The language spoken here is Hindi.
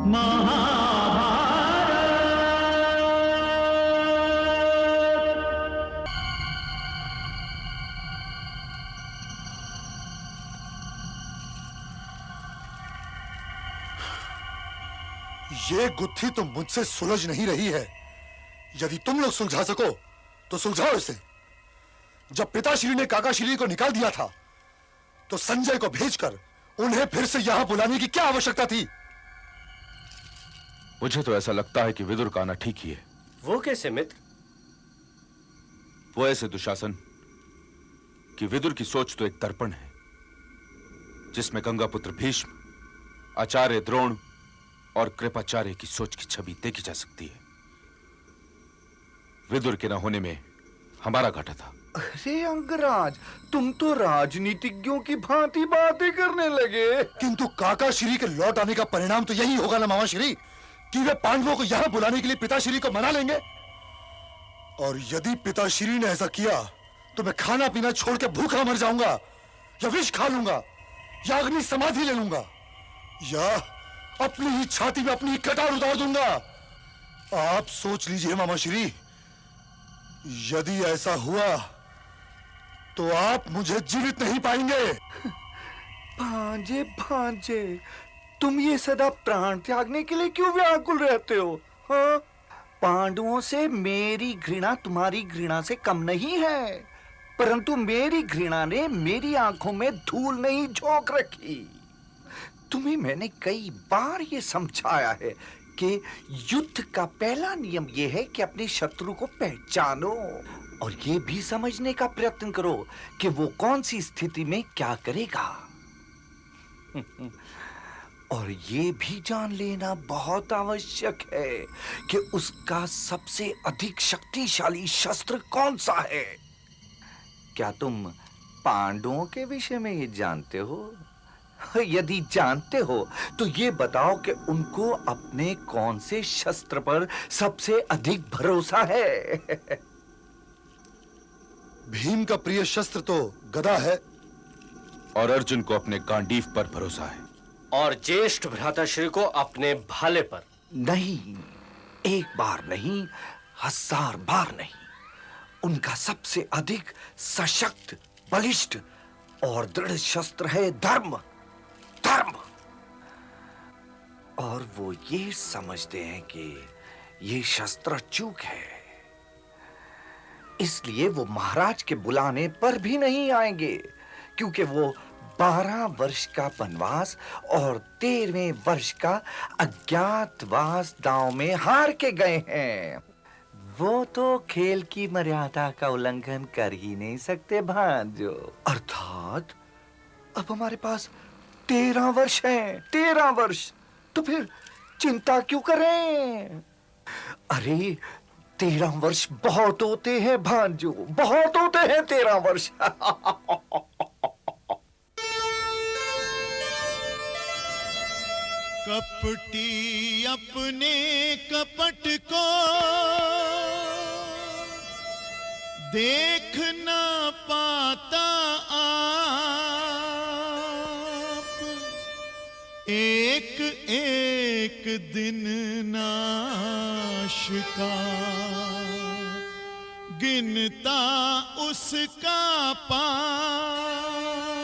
ये गुत्थी तो मुझसे सुलझ नहीं रही है। यदि तुम लोग सुलझा सको तो सुलझाओ इसे। जब पिताश्री ने काकाश्री को निकाल दिया था तो संजय को भेजकर उन्हें फिर से यहां बुलाने की क्या आवश्यकता थी? मुझे तो ऐसा लगता है कि विदुर का आना ठीक ही है। वो कैसे मित्र? वो ऐसे दुशासन कि विदुर की सोच तो एक दर्पण है जिसमें गंगापुत्र भीष्म, आचार्य द्रोण और कृपाचार्य की सोच की छवि देखी जा सकती है। विदुर के न होने में हमारा घाटा था। अरे अंगराज, तुम तो राजनीतिज्ञों की भांति बातें करने लगे। किंतु काकाश्री के लौट आने का परिणाम तो यही होगा ना मामाश्री, कि वे पांडवों को यहां बुलाने के लिए पिताश्री को मना लेंगे। और यदि पिताश्री ने ऐसा किया तो मैं खाना पीना छोड़ के भूखा मर जाऊंगा, या विष खा लूंगा, या अग्नि समाधि ले लूंगा, या अपनी ही छाती में अपनी ही कटार उतार दूंगा। आप सोच लीजिए मामाश्री, यदि ऐसा हुआ तो आप मुझे जीवित नहीं पाएंगे। भांजे भांजे, तुम ये सदा प्राण त्यागने के लिए क्यों व्याकुल रहते हो? हाँ? पांडवों से मेरी घृणा तुम्हारी घृणा से कम नहीं है, परंतु मेरी घृणा ने मेरी आंखों में धूल नहीं झोंक रखी। तुम्हें मैंने कई बार ये समझाया है कि युद्ध का पहला नियम यह है कि अपने शत्रु को पहचानो और ये भी समझने का प्रयत्न करो कि वो कौन सी स्थिति में क्या करेगा। और ये भी जान लेना बहुत आवश्यक है कि उसका सबसे अधिक शक्तिशाली शस्त्र कौन सा है। क्या तुम पांडवों के विषय में ये जानते हो? यदि जानते हो तो ये बताओ कि उनको अपने कौन से शस्त्र पर सबसे अधिक भरोसा है? भीम का प्रिय शस्त्र तो गदा है, और अर्जुन को अपने गांडीव पर भरोसा है, और ज्येष्ठ भ्राताश्री को अपने भाले पर। नहीं, एक बार नहीं, 1000 बार नहीं। उनका सबसे अधिक सशक्त, बलिष्ठ और दृढ़ शस्त्र है धर्म। धर्म। और वो ये समझते हैं कि ये शस्त्र चूक है, इसलिए वो महाराज के बुलाने पर भी नहीं आएंगे, क्योंकि वो 12 वर्ष का वनवास और 13वें वर्ष का अज्ञातवास दांव में हार के गए हैं। वो तो खेल की मर्यादा का उल्लंघन कर ही नहीं सकते भांजो। अर्थात अब हमारे पास 13 वर्ष हैं। 13 वर्ष, तो फिर चिंता क्यों करें? अरे 13 वर्ष बहुत होते हैं भांजो, बहुत होते हैं 13 वर्ष। कपटी अपने कपट को देख ना पाता आप, एक एक दिन नाश का गिनता उसका पाप।